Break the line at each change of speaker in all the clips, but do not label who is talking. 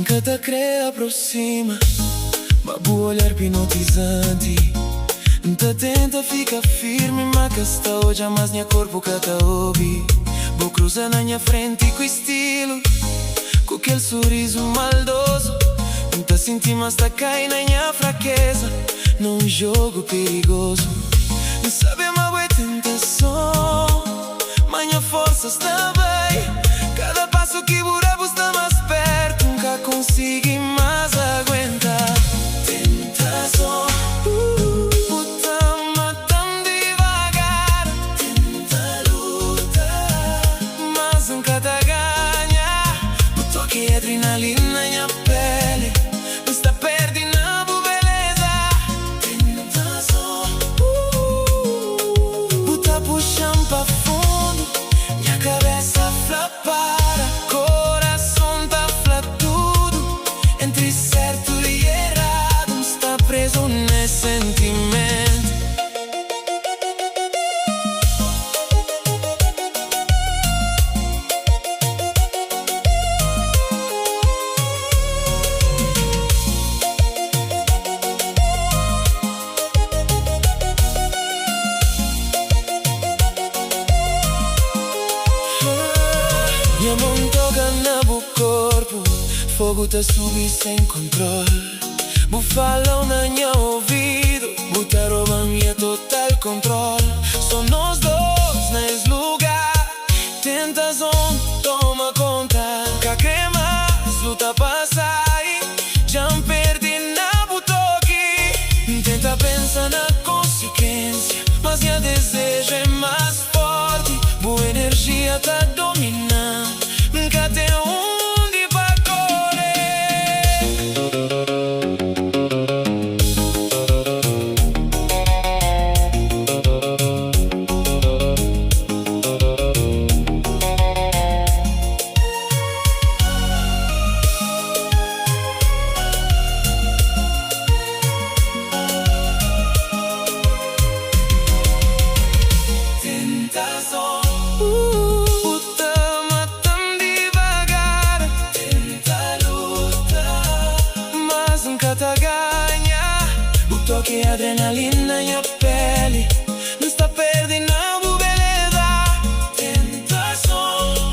Cada crê aproxima, babu olhar hipnotizante. Nta tenta fica firme, mas que está hoje mais minha corpo que tá ouvi. Vou cruzar na minha frente com estilo, com aquele sorriso maldoso. Nta senti mas tá cai na minha fraqueza, num jogo perigoso. Não sabe mas é tentação, mas minha força está bem. Cada passo que burabo está mais perto, nunca consigo mais aguentar. Tentação, puta matando devagar. Tenta lutar, mas nunca tá ganha. O toque de adrenalina na minha pele, não está perdendo a beleza. Tentação, puta puxando pra fundo, minha cabeça flapa. Minha mão toca no corpo, fogo tá subi sem controle. Vou falar na minha ouvido, botar rouba minha total controle. Só nós dois nesse lugar, tentação toma conta. Que crema, luta passar, já me perdi na butoque. Tenta pensar na consequência, mas minha desejo é mais forte. Boa energia tá dominando, nunca tem onde pra correr. Tentação, puta matando devagar. Tenta lutar, mas nunca tá ganha. O toque de adrenalina na minha pele, não está perdendo a beleza. Tentação,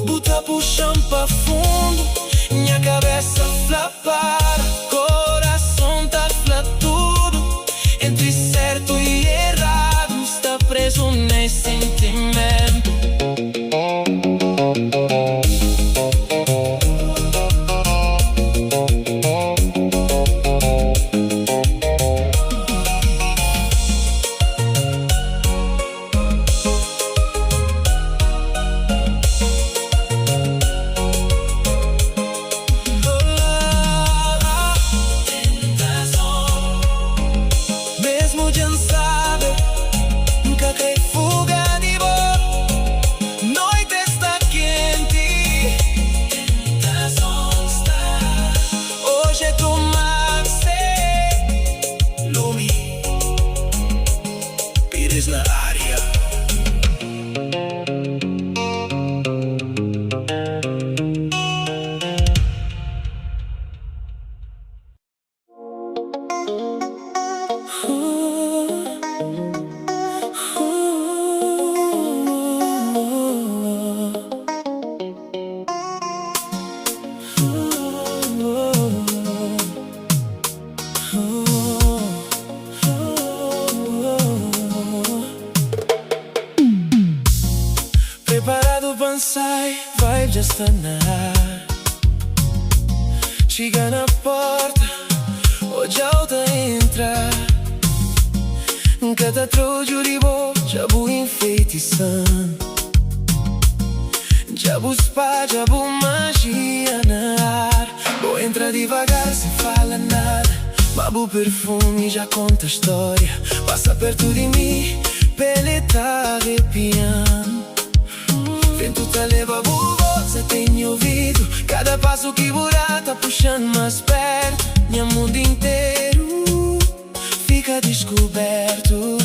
puta puxando pra fundo, minha cabeça flapar. Coração tá flatudo, entre certo e errado, está preso nesse sentimento. Mesmo já sabe, nunca quer fuga de boa. Noite está quente, tentação está. Hoje é tomar-se Lumi, Pires na área. Preparado pra ensai, vibe já está na ar. Chega na porta, hoje alta entra. Cada trojo de boa, já vou enfeitiçando. Já vou spa, já vou magia na ar. Vou entrar devagar, sem falar nada. Mas o perfume já conta a história. Passa perto de mim, pele tá arrepiando. Vento tá leva você tem ouvido. Cada passo que burá tá puxando mais perto. Meu mundo inteiro fica descoberto.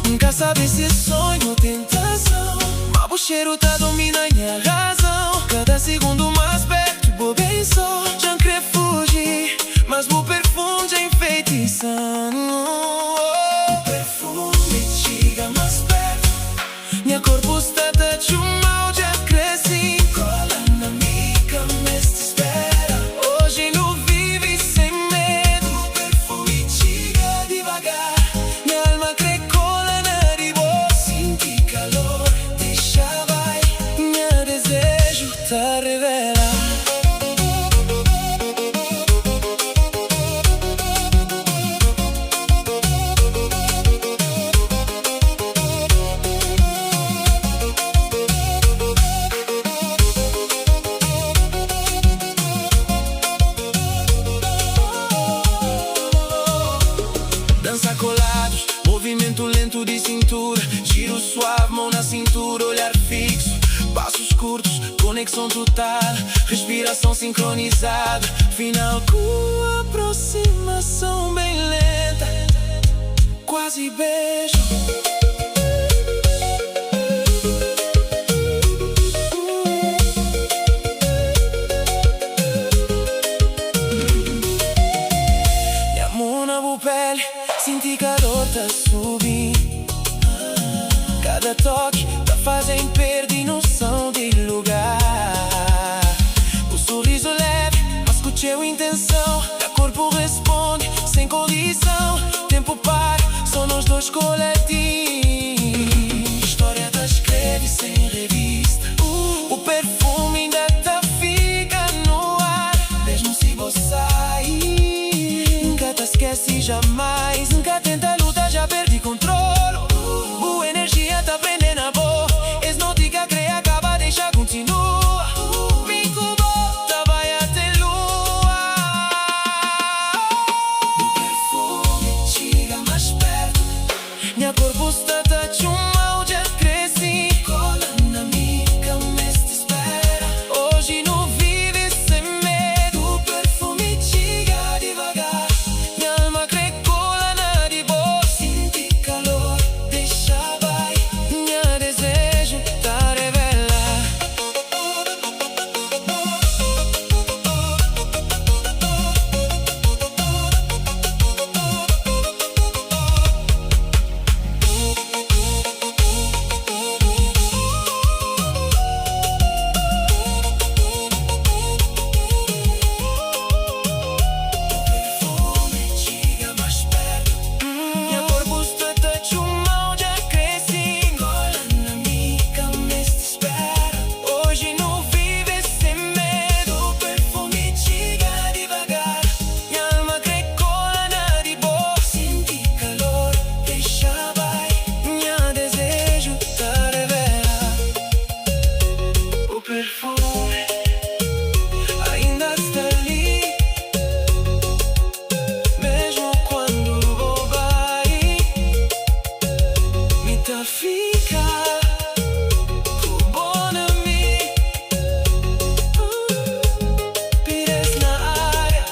Nunca sabe se é sonho ou tentação, mas o cheiro tá dominando minha razão. Cada segundo mais perto, vou bem só. Já não quer fugir, mas o perfume já enfeitiçando. O perfume chega mais perto. Minha corpo está de mal, já cresci. Cola na mica, mas te espera. Hoje não vive sem medo. O perfume chega devagar. Minha alma crê cola na ribo. Senti calor, deixa vai. Minha desejo tá revela. Dança colados, movimento lento de cintura. Giro suave, mão na cintura, olhar fixo. Passos curtos, conexão total. Respiração sincronizada. Final com aproximação bem lenta. Quase beijo. Minha mão na pele, senti calor tá subindo. Cada toque tá fazendo perder noção de lugar. O sorriso leve, mas com teu intenção. Meu corpo responde, sem condição. Tempo para, só nós dois coladinhos. História tá escreve sem revista. O perfume ainda tá fica no ar. Mesmo se você sair, nunca te esquece jamais. Nunca tenta lutar, já perdi controle. Boa energia tá prendendo a boa. Esnótica cria, acaba, deixa, continua. Vinco bota, vai até lua. O perfume chega mais perto. Minha corpo está de mal, já cresci. Cola na mica, mas te espera. Hoje não vive sem medo. O perfume chega devagar. Minha alma crê cola na ribo. Senti calor, deixa vai. Minha desejo tá revela. Perfume chega mais perto. Minha corpo está de mal, já cresci. Cola na mica, mas te espera. Hoje não vive sem medo. O perfume chega devagar. Minha alma crê cola na ribo. Senti calor, deixa vai. Minha desejo tá revela. O perfume ainda está ali. Mesmo quando vou vai, me tá fica bom na mim. Pires na área.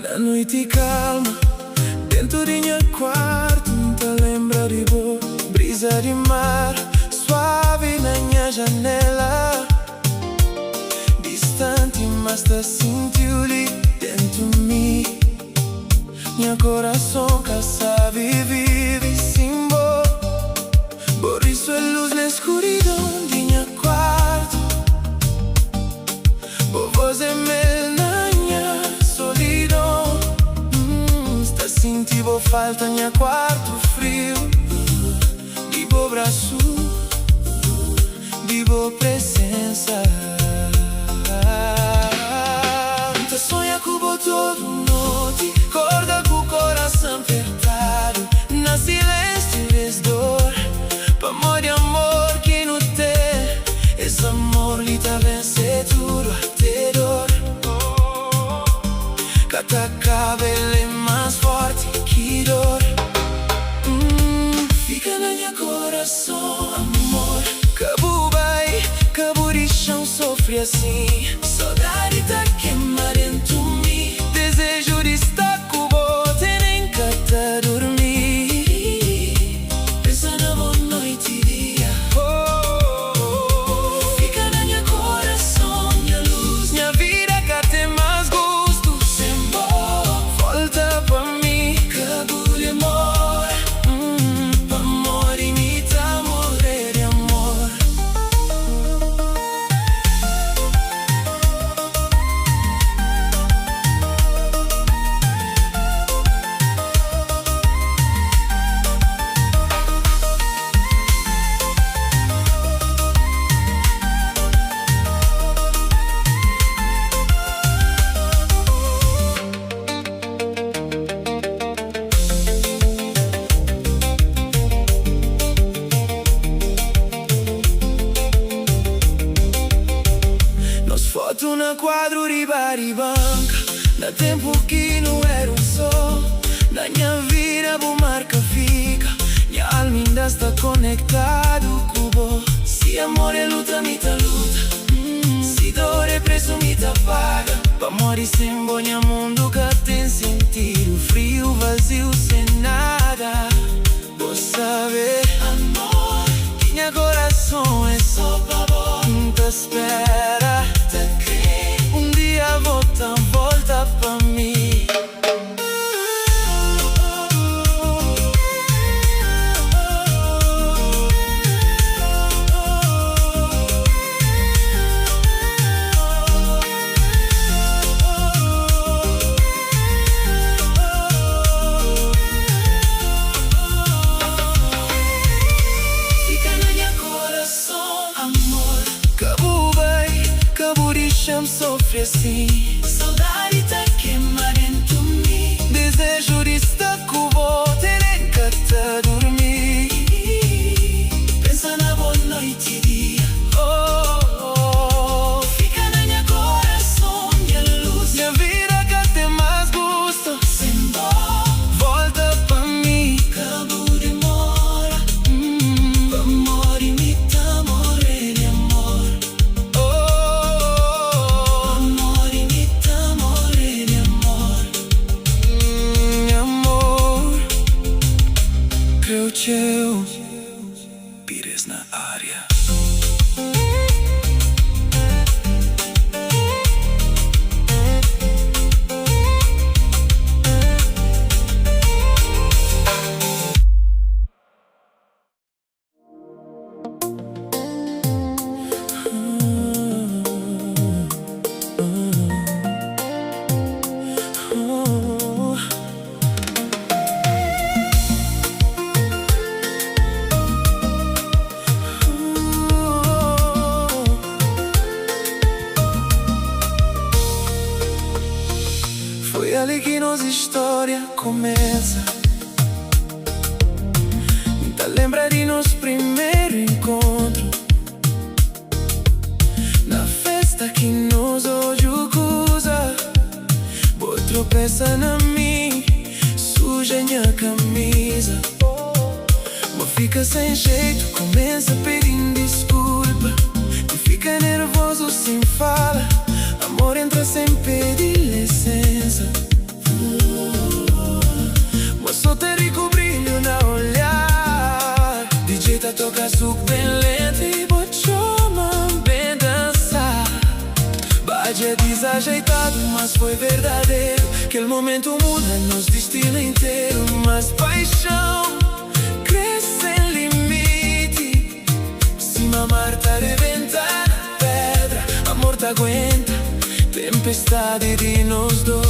Na noite calma, dentro de minha quarto, te lembra de boa. Brisa de mar, suave na minha janela. Distante, mas te sentiu ali dentro de mim. Minha coração caça, vive sem bo. Por isso é luz na escuridão de minha quarto. Por você mel na minha solidão. Está sentindo falta minha quarto frio. vivo presença. Te sonha cubo todo noite, corda com o coração apertado, na silêncio vês dor, pa amor e amor que não tem. Esse amor lhe tá vencer tudo até dor. Cada cabelo é mais forte que dor. Fica na minha coração, amor. Cabo vai, cabo de chão sofre assim. Saudade tá queimar dentro de mim. Desejo de estar com você, nem cata dormir. Pensa na boa noite e dia. Fica na minha coração, minha luz. Minha vida cá tem mais gosto. Sem volta pra mim. Cabo de amor, pa amor imita morrer de amor. Nós foto na quadro de bar e banca, na tempo que não era um só. Na minha vida boa marca fica, minha alma ainda está conectado com você. Se amor é luta, me tá luta. Se dor é preço, me tá paga. Pa amor e sem bonha mundo que tem sentido. Frio, vazio, sem nada. Vou saber, amor, que minha coração é só pra você. Te espera, te crê. Um dia volta pra mim. Fica na minha coração, amor. Cabo vai, cabo de chão sofre assim. Saudade tá queimar dentro de mim. Desejo de estar com você, nem cata dormir. Pensa na boa noite e dia. Fica na minha coração, minha luz. Minha vida cá tem mais gosto. Sem dó, volta pra mim. Cabo demora, pa amor imita morrer de amor. Amor imita morrer de amor. Amor, creu teu, Pires na área. Foi ali que nossa história começa. Tá lembra de nosso primeiro encontro, na festa que nos hoje usa. Vou tropeçar na mim, suja minha camisa. Vou ficar sem jeito, começa pedindo desculpa. Tu fica nervoso sem fala, amor entra sem pedir licença. Mas só te rico brilho na olhar. DJ tá toca suco bem lento e vou chamar bem dançar. Bate é desajeitado, mas foi verdadeiro. Aquele momento muda nos destino inteiro. Mas paixão cresce sem limite. Se mamar tá reventar na pedra, amor tá aguenta tempestade de nós dois.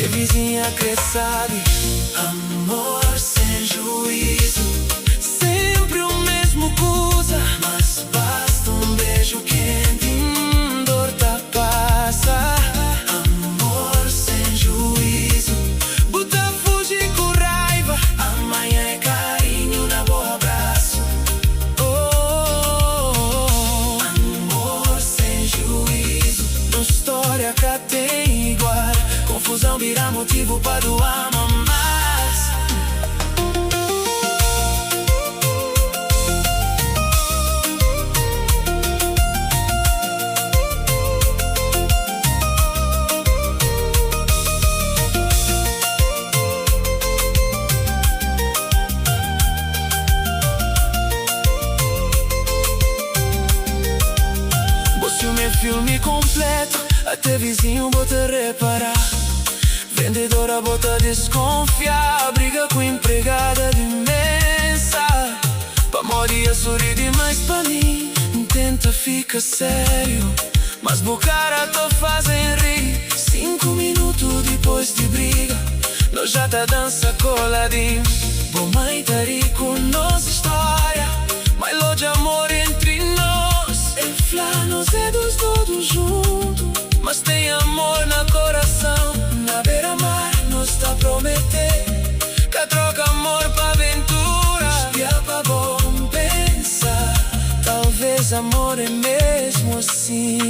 ter vizinha que sabe. Amor sem juízo, sempre o mesmo coisa, mas basta um beijo quente, dor tá passa. Amor sem juízo, bota fugir com raiva, amanhã é carinho na boa abraço. Oh, amor sem juízo, não história que tem igual, confusão vira motivo para doar mais. Filme completo, até vizinho bota reparar. Vendedora bota desconfiar, briga com empregada de mesa. Pra Maria sorrir demais pra mim, tenta ficar sério, mas o cara tô fazem rir. 5 minutos depois de briga, nós já tá dança coladinho. Bom mãe tá rico nossa história, mas lo de amor entre nós. Ele fala nós é dos todos juntos, mas tem amor na coração. Na beira-mar nós tá prometer que troca amor pra aventura. Espia pra bom pensar, talvez amor é mesmo assim.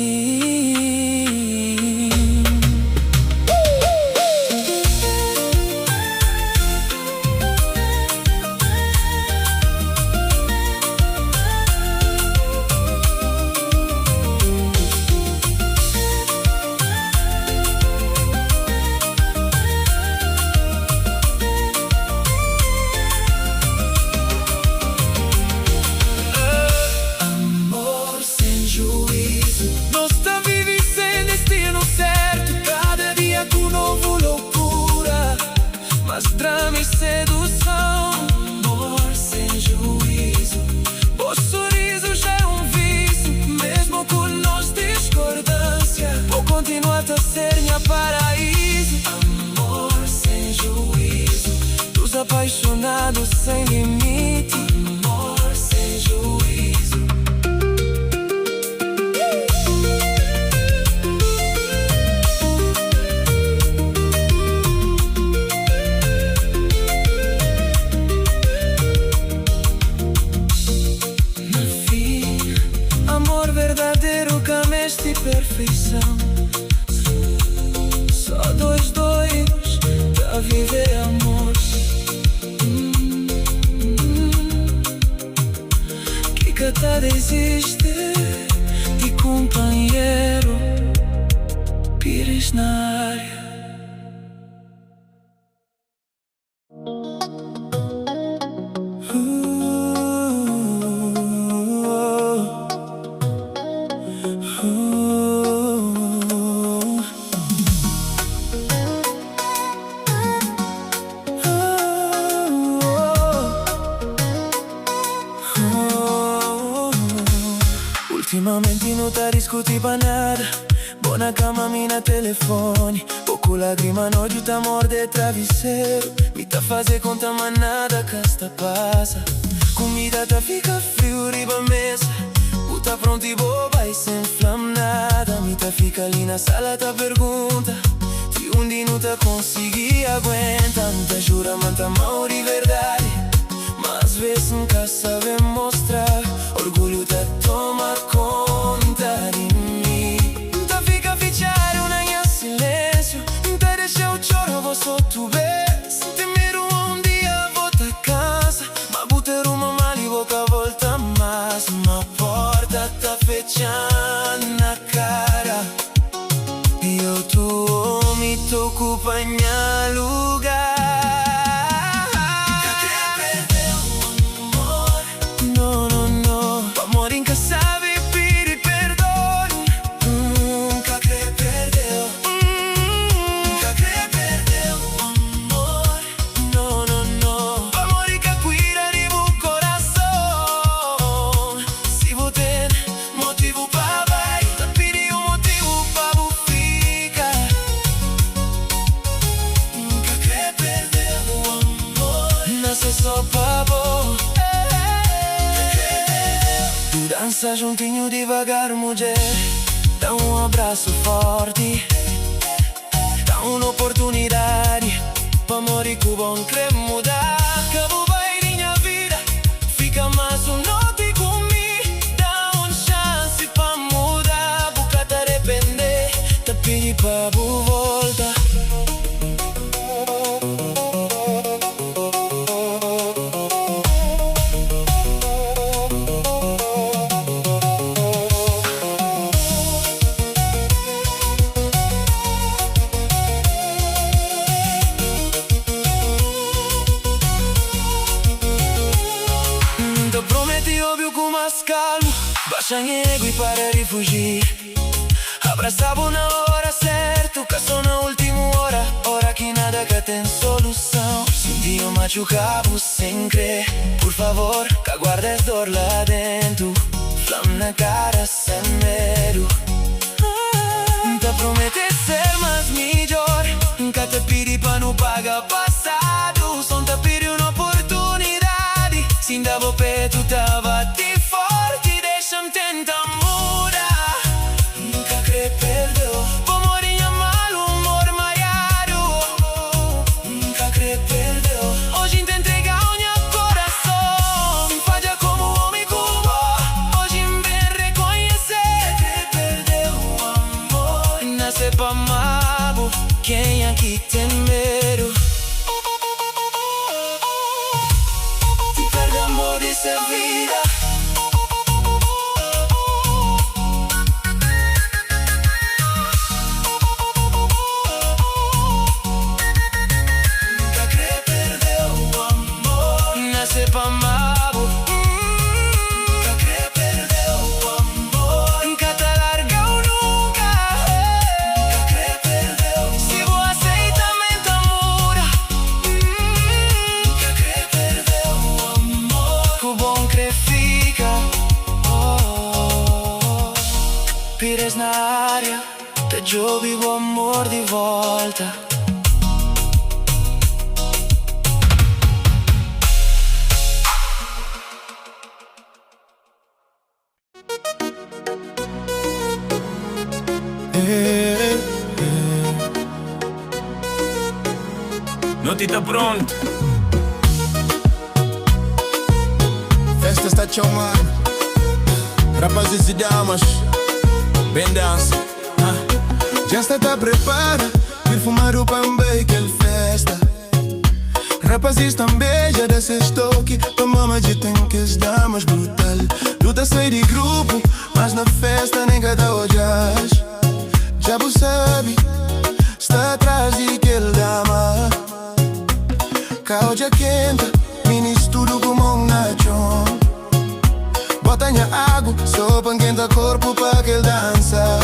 Mas drama e sedução, amor sem juízo. O sorriso já é um vício, mesmo com nós discordância. Vou continuar a ser minha paraíso. Amor sem juízo, dos apaixonados sem limite. Amor sem juízo. Perfeição, só dois doidos pra viver amor. Que catada existe de companheiro, Pires na área. Ultimamente não tá discutir pra nada, boa na cama, mi na telefone. Pouco lágrima, nojo tá morde travesseiro. Me tá fazer conta manada, casta passa. Comida tá fica frio, riba mesa. Puta pronto e boba e sem flama nada. Me tá fica ali na sala, tá pergunta se um dia não tá consegui aguentar. Não tá jura, mas tá mal de verdade, mas às vezes nunca sabe mostrar. Orgulho tá toma conta de mim. Tá fica fichar una em silêncio. Tá deixa o choro, vou só tu vês. Temer um dia volta a casa, mas buter uma mala e boca volta mais. Uma porta tá fechando na cara e eu tô me tô ocupando lugar. Motivo para Dança juntinho devagar, mulher. Dá abraço forte. Dá oportunidade pra morrer com bom querer mudar. Acabou vai minha vida, fica mais noite comigo. Dá chance pra mudar, boca te arrepender. Te pedi pra voltar. Baixa ego e para de fugir. Abraçava na hora certa, que só na última hora. Hora que nada que tem solução. Se um dia eu machucava sem crer, por favor, que aguardes dor lá dentro. Flama na cara sem medo. Te prometer ser mais melhor. Nunca te pedi pra não pagar passado. Só te pedi uma oportunidade. Se ainda vou perto, tava te forte. Deixa-me tentar mudar. Nunca creio perdeu. Vou morir em mal humor maiado. Nunca creio perdeu. Hoje te entregar o meu coração. Falha como homem como. Hoje me reconhecer. Creio perdeu o amor. Nasce pra amar. Quem aqui tem medo? Te perde amor dessa vida. Pires na área, te eu vivo amor de volta.
Não te tá pronto.
Festa está chamando, rapazes e damas, bem dança. Já está prepara, vir fumar o pambei que ele festa. Rapazes também já desse estoque, pra mama de tem que as damas brutal. Luta sai de grupo, mas na festa nem cada olhas. Já você sabe, está atrás de aquele dama. Cao já quenta, mini estudo como um nachon. Bota minha água, só pra quenta corpo pra que ele dança.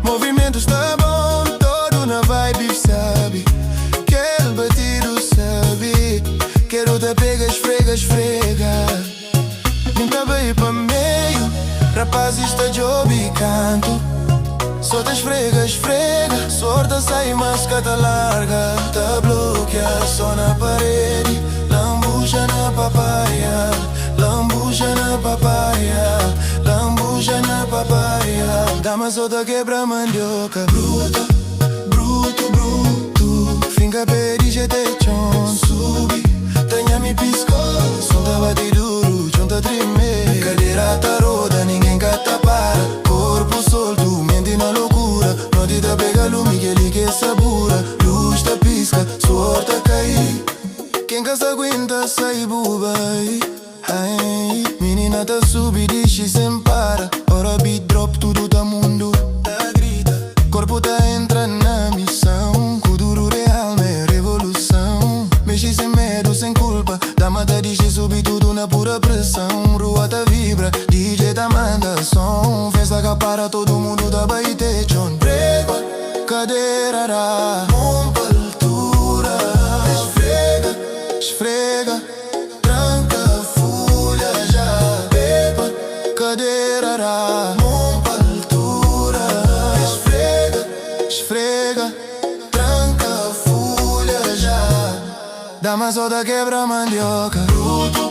Movimento está bom, todo na vibe sabe. Aquele batido sabe. Quero te pegar, esfrega, esfrega. Nunca veio pra meio, rapaz está job e canto. Só te esfrega, esfrega. Sorte sai, mas cata larga. Te bloqueia só na parede. Lambuja na papaya. Lambuja na papaya. Lambuja na papaya. Dama só te quebra mandioca. Bruto, bruto, bruto. Finga pedi, já te chon. Subi, tenha me piscou. Som tá bate duro, chon tá treme. Cadeira tá roda, ninguém cata para. Corpo solto, mente na loucura. Não te dá pega lume, que ele que sabura. Luz tá pisca, suor tá cair. Quem casa aguenta sai bubai. Ai, menina tá subi, diz sem para. Ora beat drop, tudo tá mundo. Tá grita, corpo tá entra na missão. Kuduro real, é revolução. Mexe sem medo, sem culpa. Dama tá diz subir tudo na pura pressão. Rua tá vibra, DJ tá manda som. Festa que para todo mundo da baite chon. Prego, cadeira ra. Mão pra altura. Esfrega, esfrega. Tranca folha já. Beba, cadeira ra. Mão pra altura. Esfrega, esfrega. Tranca folha já. Dama só da quebra mandioca. Bruto,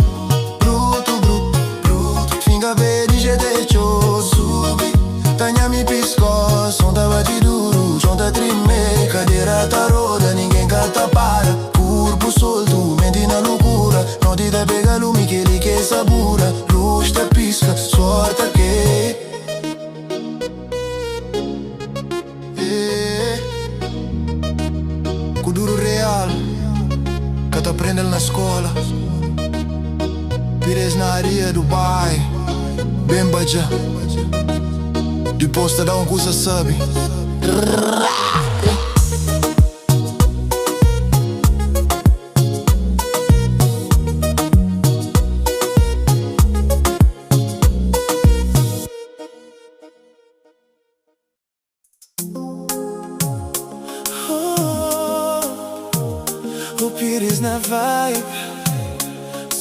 bruto, bruto, bruto. Finga verde,
cadeira tá roda, ninguém cata para. Corpo solto, mente na loucura. Não te dá pega lume que ele quer sabura. Luz tá pisca, sorte que Kuduro real, que tá aprendendo na escola. Pires na areia do bai, bem baja. Depois te dá coisa sabe. O Pires na vibe,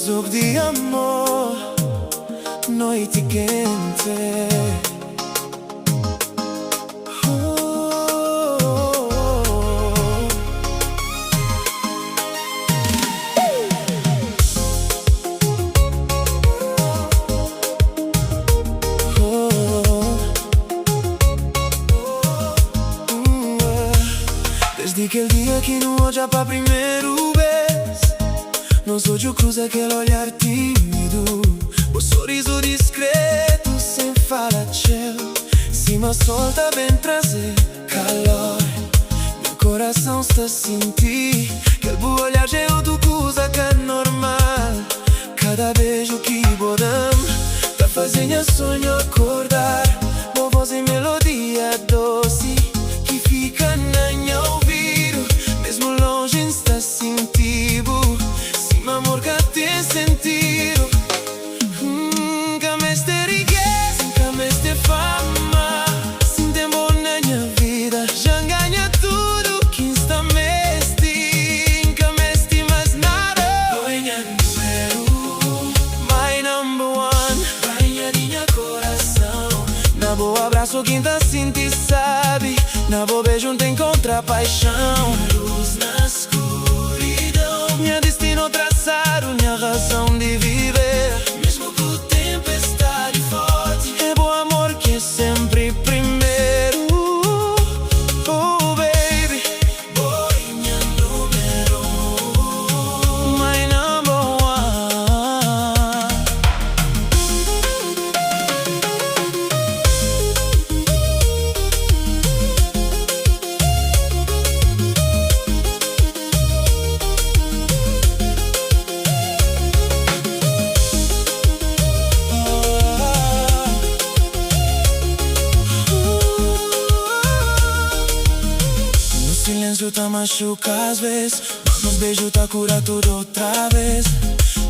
jogo de amor, noite quente. Desde aquele dia que não olha pra primeiro vez, nos olhos cruza aquele olhar tímido, o sorriso discreto sem falar tchau. Cima solta bem trazer calor, meu coração está a sentir. Aquele bom olhar já é outra coisa que é normal. Cada beijo que bodamos tá fazendo sonho acordar. Boa voz e melodia doce que fica na minha ouvido, mesmo longe está sentido. Sim, amor que tem sentido. Que me este riqueza, que me este fama. Sem tempo na minha vida, já ganha tudo que está me esti. Que me esti mais nada. Rainha número, my number one. Rainha de minha coração. Na boa abraço quem tá sentindo sabe. Na boa beijo tem contra paixão. Luz na escuridão, minha destino traçado, minha razão de viver. Mesmo com tempestade forte, é bom amor que é sempre primeiro. Oh baby, boy, minha número, my number one. No silêncio tá machuca às vezes, mas nos beijos tá cura tudo outra vez.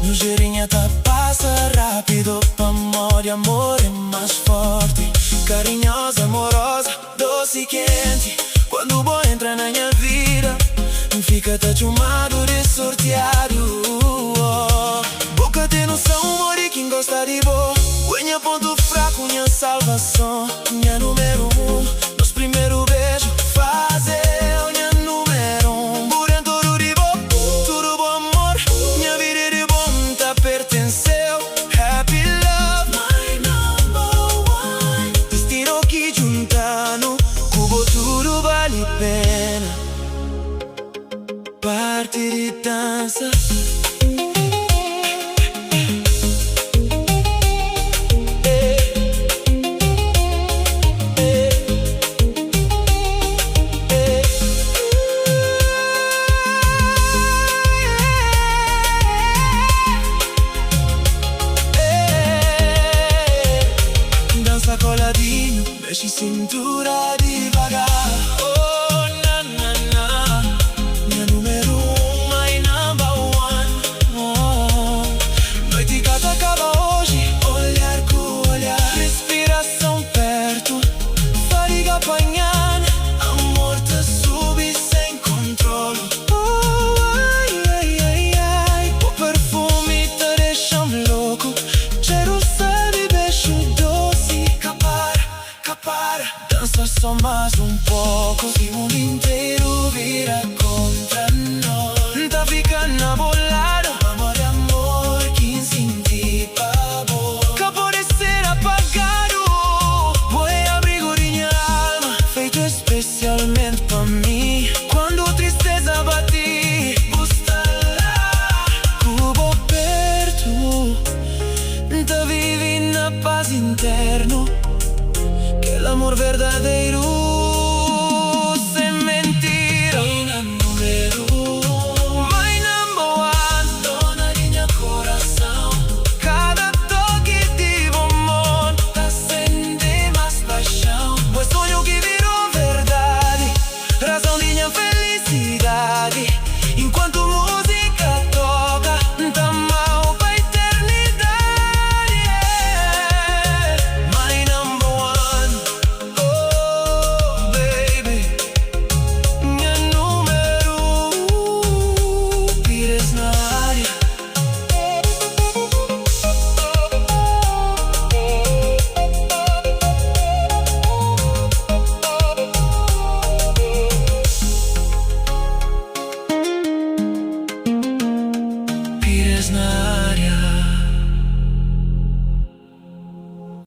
No cheirinha tá passa rápido, amor e amor é mais forte. Carinhosa, amorosa, doce e quente. Quando o bom entra na minha vida, fica tá chumado de sorteado. Boca tem noção, amor e quem gosta de boa. Minha ponto fraco, minha salvação. Minha número um, nos primeiros beijos fazer. Minha número um, por dentro de bom, tudo bom amor. Minha vida de bom tá pertenceu. Happy love, my number one. Destino que juntando, cubo tudo vale pena. Parte de dança. Dança coladinho, mexe cintura devagar. Oh, na, na, na. Minha número um, my number one. Oh. Noite que acaba hoje, olhar com olhar. Respiração perto, fadiga apanhar. Amor te sube sem controle. Oh, ai, ai, ai, ai. O perfume te deixa louco. Cheiro sabe, beijo doce. Capara, dança só mais um pouco. Se o mundo inteiro vira contra nós, tá ficando bolado. Amor e amor que senti pavor. Que pode ser apagado. Foi abrigo de minha alma, feito especialmente pra mim. a paz interno, que el amor verdadeiro